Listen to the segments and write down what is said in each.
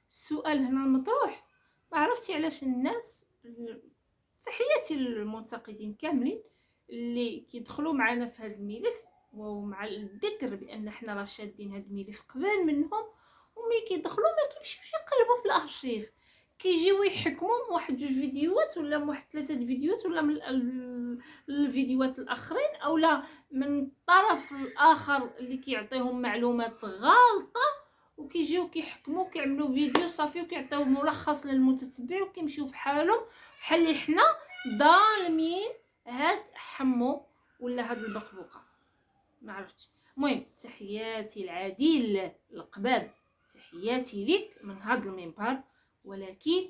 السؤال هنا المطروح، ما عرفتي علاش الناس تحياتي للمنتقدين كاملين اللي كيدخلوا معنا في هذا الملف، ومع الذكر بان حنا راه شادين هذا الملف قبل منهم، وملي كيدخلوا ما كيمشيوش يقلبوا في الارشيف، كيجيو يحكموا واحد جوج فيديوهات ولا واحد ثلاثه الفيديوهات ولا من الفيديوهات الاخرين، اولا من الطرف الاخر اللي كيعطيهم معلومات غلطه، وكيجيو كيحكموا كيعملوا فيديو صافي وكيعطيو ملخص للمتتبع وكيمشيو في حالهم بحال اللي حنا ظالمين هاد حمو ولا هاد البقبوقه. ما عرفتش. المهم تحياتي العديل القباب، تحياتي ليك من هاد المنبر، ولكن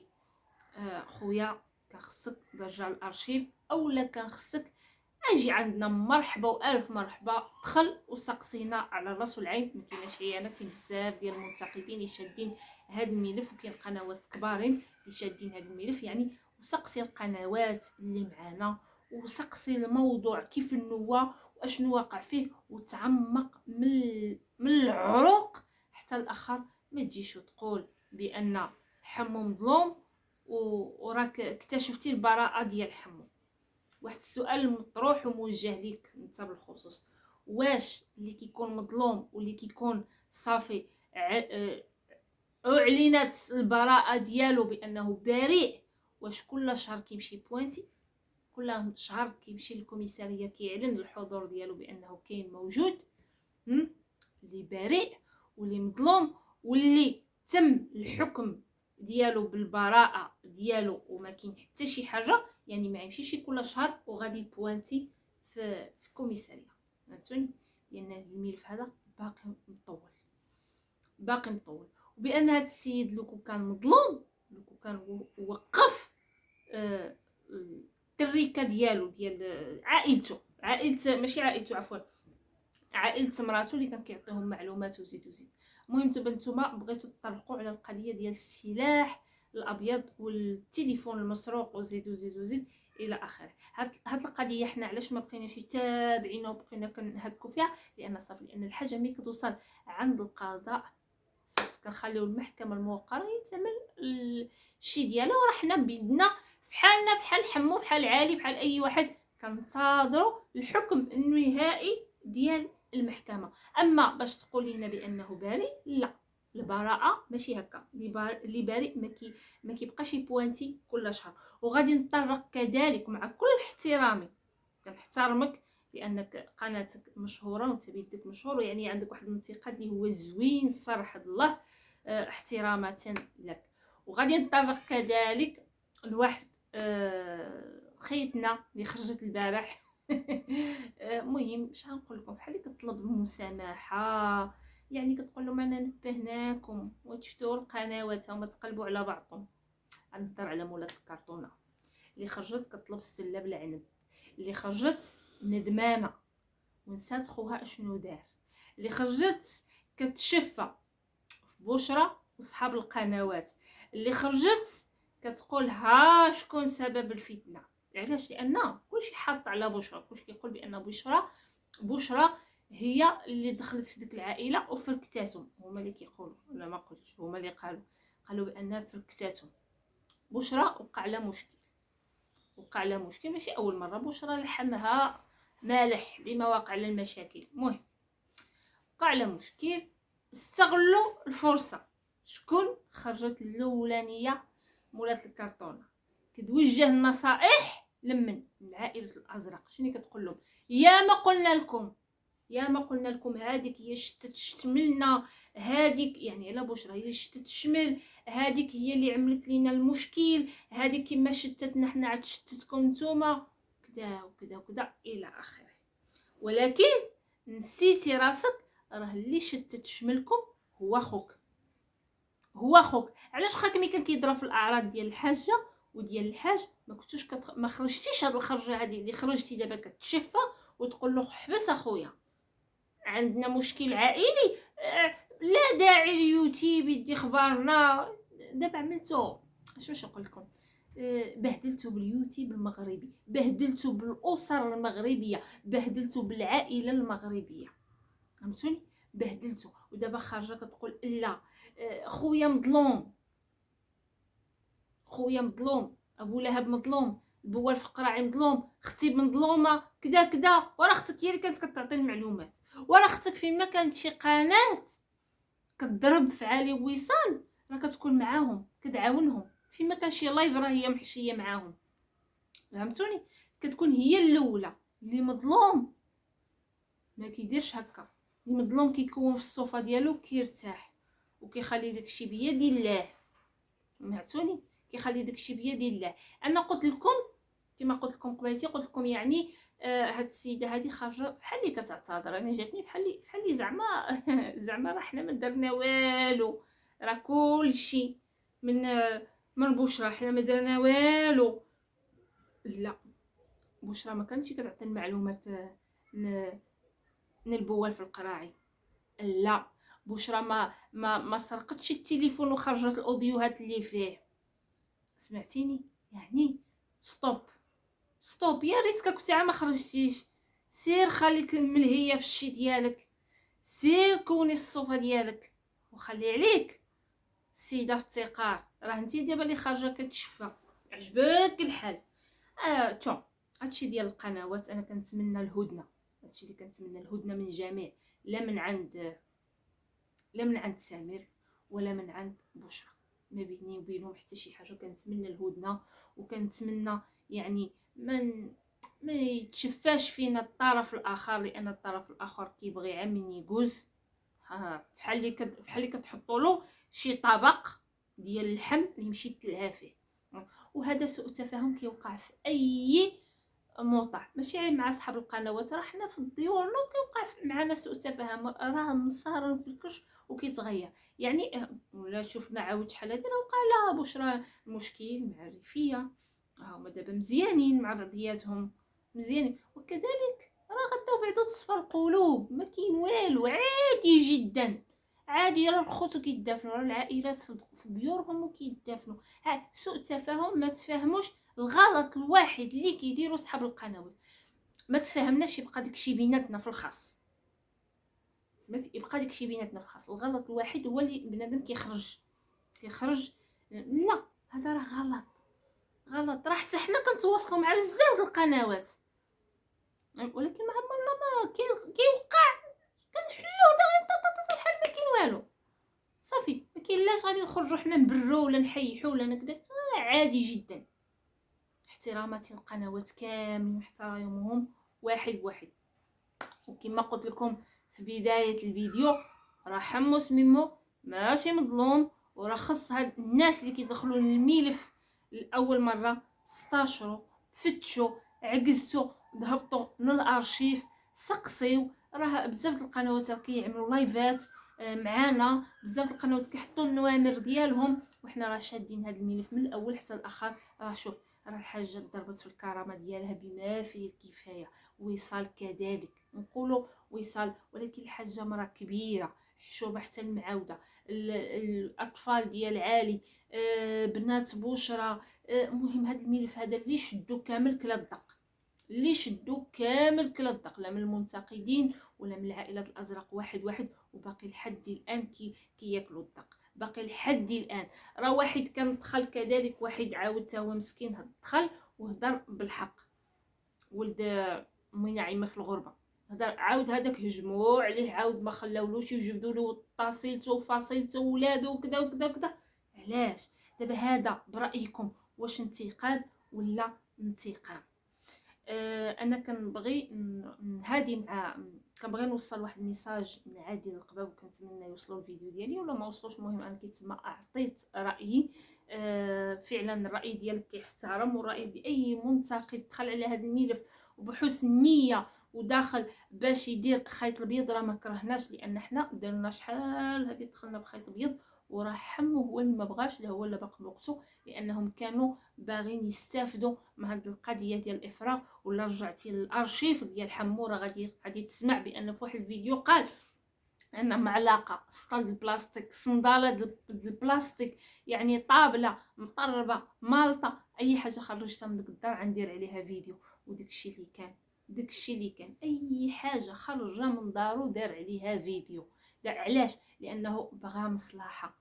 خويا كان خصك ترجع الارشيف، اولا كان خصك اجي عندنا مرحبا والف مرحبا، دخل وسقسينا على الراس والعين. ما كايناش عيانه، كاين بزاف ديال المنتقدين اللي شادين هذا الملف، وكاين قنوات كبارين اللي شادين هذا الملف يعني. وسقسي القنوات اللي معانا، وسقسي الموضوع كيف هو واشنو واقع فيه، وتعمق من العروق حتى الاخر. ما تجيش وتقول بان حمو مظلوم وراك اكتشفتي البراءه ديال حمو. واحد السؤال المطروح وموجه ليك انت بالخصوص، واش اللي كيكون مظلوم واللي كيكون صافي اعلنت البراءه ديالو بانه بريء، واش كل شهر كيمشي بوانتي، كل شهر كيمشي للكوميساريه كيعلن الحضور ديالو بانه كاين موجود اللي بريء واللي مظلوم واللي تم الحكم ديالو بالبراءه ديالو وما كاين حتى شي حاجه؟ يعني ما يمشيش كل شهر وغادي بوانتي في الكوميساريه. فهمتوني؟ لان هذا الملف هذا باقي مطول. وبان هذا السيد لو كان مظلوم، لو كان وقف التريكه ديالو ديال عائلته ماشي عائلته، عفوا عائله مراته اللي كان كيعطيهم معلومات وزيد. المهم نتوما بغيتوا تطرقوا على القضيه ديال السلاح الابيض والتليفون المسروق وزيد الى اخره. هاد القضيه حنا علاش ما بقيناش تابعينها وبقينا كنهكوا فيها؟ لان صافي، لان الحاجه ملي كتوصل عند القضاء صافي كنخليو المحكمه الموقره يتعمل الشيء ديالها، وراه حنا بيدنا فحالنا فحال حمو فحال علي فحال اي واحد كنتظروا الحكم النهائي ديال المحكمه. اما باش تقول لنا بانه بريء، لا، البراءه ماشي هكا. اللي بريء ما كيبقاش يبوانتي كل شهر. وغادي نتطرق كذلك مع كل احترامي، كنحترمك لانك قناتك مشهوره وانت بيدك مشهور، يعني عندك واحد الانتقاد اللي هو زوين صراحه الله، احترامات لك. وغادي نتطرق كذلك لواحد خيتنا اللي خرجت البارح مهم اش غنقول لكم، بحال اللي كتطلب المسامحه، يعني كتقول لهم انا نبهناكم وتشفتوا القنوات هما تقلبوا على بعضهم. غنهضر على مولات الكرتونه اللي خرجت كطلب السله بالعنب، اللي خرجت ندمانه ونسات خوها اشنو دار، اللي خرجت كتشفى في بشرى وصحاب القنوات، اللي خرجت كتقول ها شكون سبب الفتنه. علاش؟ لان كلشي حاط على بشرى، كلشي كيقول بان بشرى هي اللي دخلت في ديك العائله وفركتاتهم. هما اللي كيقولوا، ولا ما قلتش، هما اللي قالوا بان فركتاتهم. بشرى وقع لها مشكل ماشي اول مره، بشرى لحمها مالح لما وقع على المشاكل. المهم وقع لها مشكل، استغلوا الفرصه. شكون خرجت الاولانيه؟ مولات الكرتونه كتوجه النصائح لمن العائله الازرق. شنو كتقول لهم؟ يا ما قلنا لكم هذيك هي شتت شتملنا، هذيك يعني على بشرى هي شتت شمل، هذيك هي اللي عملت لينا المشكل، هذيك كما شتتنا حنا عاد شتتكم نتوما، كذا وكذا وكذا الى اخره. ولكن نسيتي راسك، راه اللي شتت شملكم هو خوك. علاش خاك ملي كان كيضرب في الاعراض ديال الحاجه وديال الحاج ما خرجتيش هاد الخرجه هذه اللي خرجتي دابا كتشفى وتقول له حبس اخويا عندنا مشكل عائلي؟ لا داعي ليوتيوب يدي خبارنا. دابا عملتو باش نقول لكم، بهدلتو باليوتيوب المغربي، بهدلتو بالاسر المغربيه، بهدلتو بالعائله المغربيه. فهمتوني؟ بهدلتو. ودابا خارجه كتقول لا خويا مظلوم. خويا مظلوم، ابو لهب مظلوم، البوال الفقراعي مظلوم، اختي مظلومه، كدا كدا. وراه اختك هي اللي كانت كتعطي المعلومات، وراه اختك فين ما كانت شي قناه كتضرب في عالي وصال راه كتكون معاهم كتعاونهم، فين ما كان شي لايف راه هي محشيه معاهم. فهمتوني؟ كتكون هي الاولى. اللي مظلوم ما كيديرش هكا، اللي مظلوم كيكون في الصوفه ديالو كيرتاح وكيخلي داكشي بيد الله. سمعتوني؟ كيخلي داكشي بيد الله. انا قلت لكم كما قلت لكم قبيلتي، قلت لكم يعني هاد السيده هذه خارجه بحال اللي كتعتذر. انا جاتني بحال اللي زعما زعما راه حنا ما درنا والو، راه كلشي من بشرى، حنا ما درنا والو. لا، بشرى ما كانتش كتعطي المعلومات البوال في القراعي. لا، بشرى ما سرقتش التليفون وخرجت الاوديوهات اللي فيه. سمعتيني؟ يعني ستوب يا ريتك كنتي ما خرجتيش. سير خليك ملهيه في الشي ديالك، سير كوني الصوفه ديالك وخلي عليك السيده في التقار. راه انتي دابا اللي خارجه كتشفى عجبك الحال. تو هادشي ديال القنوات انا كنتمنى الهدنه، هادشي اللي كنتمنى الهدنه من جميع، لا من عند سمير ولا من عند بشرى. ما بيني وبينهم حتى شي حاجه. كنتمنى الهدنه وكنتمنى يعني ما يتشفاش فينا الطرف الاخر، لان الطرف الاخر كيبغي عمين يجوز. بحال اللي كتحطوا له شي طبق ديال اللحم اللي يمشي تلها فيه. وهذا سوء تفاهم كيوقع في اي موطع، ماشي غير مع اصحاب القنوات، راه حنا في ديورنا وكيوقع معنا سوء تفاهم. راه النصارى في الكش وكيتغير يعني. ولا شفنا عاود شحال هادي راه وقع لها بشرى المشكل مع الريفيه، هما دابا مزيانين مع بعضياتهم مزيانين. وكذلك راه غداو بعضو تصفى القلوب، ما كاين والو، عادي جدا عادي. راه الخوت كيدافنوا، راه العائلات في ديورهم وكيدافنوا. سوء تفاهم ما تفاهموش. الغلط الواحد اللي كيديروا صحاب القنوات ما تفاهمناش، يبقى داكشي بيناتنا في الخاص. سمعتي؟ يبقى داكشي بيناتنا في الخاص. الغلط الواحد هو اللي بنادم كيخرج لا، هذا راه غلط. راه حتى حنا كنتواصلوا مع بزاف د القنوات، ولكن مع عمرنا ما كيوقع كنحلوه دغيا بحال ما كاين والو. صافي ما كاين لاش غادي نخرجوا حنا نبروا ولا نحيحوا ولا نكذا. عادي جدا. احتراماتي القنوات كاملين، محترمهم واحد بواحد. وكما قلت لكم في بدايه الفيديو، راه حمص ميمو ماشي مظلوم، وراه خص هاد الناس اللي كيدخلوا للملف لاول مره استاشروا، فتشوا، عجزتوا، هبطوا للارشيف، سقسيو. راه بزاف د القنوات كيعملوا لايفات معانا، بزاف د القنوات كيحطوا النوامر ديالهم، وحنا راه شادين هذا الملف من الاول حتى الاخر. راه شوف، راه الحاجه ضربت في الكرامه ديالها بما فيه الكفايه. وصال كذلك نقولوا وصال، ولكن الحاجه مرا كبيره حشومه حتى المعاوده. الاطفال ديال علي، بنات بشرى. المهم هذا الملف هذا اللي شدوا كامل كلا الدق، لا من المنتقدين ولا من العائلات الازرق، واحد وباقي لحد الان كياكلوا الدق، باقي لحد الان. راه واحد كان دخل كذلك، واحد عاود تا هو مسكين دخل وهضر بالحق، ولد امي نعيمه في الغربه، هذا عاود هذاك هجموا عليه، عاود ما خلاولوش يجبدوا له طاسيلته وفاصيلته وولادو وكذا وكذا وكذا. علاش دابا هذا برايكم واش انتقاد ولا انتقام؟ انا كنبغي نهادي مع كنبغي نوصل واحد الميساج من عادي للقباب، وكنتمنى يوصلوا الفيديو ديالي ولا ما وصلوش. المهم انا كيتسمى اعطيت رايي. فعلا الراي ديالك كيحترم، والراي ديال اي منتقد دخل على هذا الملف وبحسن نيه وداخل باش يدير خيط الابيض، راه ما كرهناش، لان حنا درنا شحال هذه دخلنا بخيط ابيض. وراه حمو هو اللي ما بغاش، لا هو اللي باق بوقته، لانهم كانوا باغيين يستافدوا من هذه القضيه ديال الافراغ. ولا رجعتي للارشيف ديال حمو راه غادي تسمع بان في واحد الفيديو قال ان معلقه، سطل البلاستيك، صنداله ديال البلاستيك، يعني طابله مطربه مالطه، اي حاجه خرجتها من ديك الدار غندير عليها فيديو. وداكشي اللي كان اي حاجه خرجها من دارو دار عليها فيديو. علاش؟ لانه باغي مصلحه.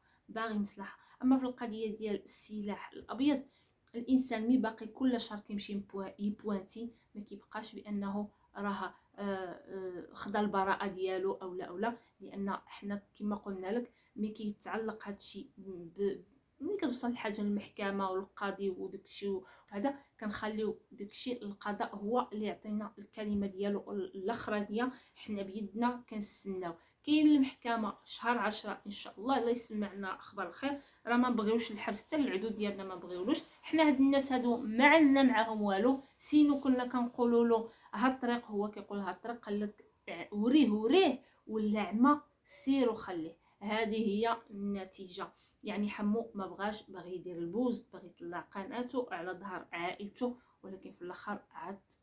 اما في القضيه ديال السلاح الابيض، الانسان مي باقي كل شهر كيمشي يبوانتي، ما كيبقاش بانه راه خدا البراءه ديالو او لا، لان حنا كما قلنا لك ملي كيتعلق هذا الشيء ملي كتوصل الحاجه للمحكمه والقاضي وداكشي وهذا، كنخليو داكشي القضاء هو اللي يعطينا الكلمه ديالو الاخرانيه، حنا بيدنا كنستناو. كاين المحكمه شهر 10 ان شاء الله، الله يسمعنا اخبار الخير. راه ما بغيوش الحبس حتى العدو ديالنا ما بغيولوش، حنا هاد الناس هادو ما عندنا معاهم والو. سينو كنا كنقولوا له ها الطريق، هو كيقول ها الطريق، قال لك وريه ولا عمى سير وخليه. هذه هي النتيجه. يعني حمو ما بغاش، باغي يدير البوز، باغي يطلع قناته على ظهر عائلته، ولكن في الاخر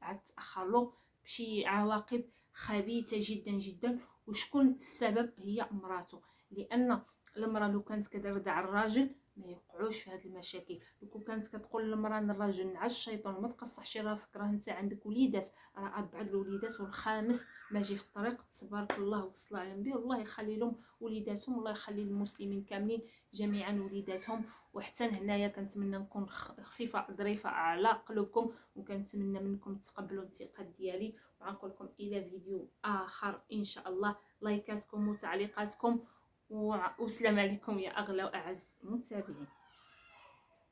عاد تاخر له بشي عواقب خبيثه جدا جدا. وشكون السبب؟ هي مراته. لان المراه لو كانت كتردع الراجل ما يوقعوش في هذه المشاكل. لو كانت كتقول للمراه للراجل نعس الشيطان وما تقصحش راسك، راه انت عندك وليدات، راه ابعد الوليدات والخامس ما جي في الطريق، تبارك الله والصلاه على النبي، والله يخلي لهم وليداتهم، والله يخلي للمسلمين كاملين جميعا وليداتهم. وحتى هنايا كنتمنى نكون خفيفه ظريفه على قلوبكم، وكنتمنى منكم تقبلوا الانتقاد ديالي. وغنقول لكم الى فيديو اخر ان شاء الله. لايكاتكم وتعليقاتكم، والسلام عليكم يا اغلى واعز متابعين.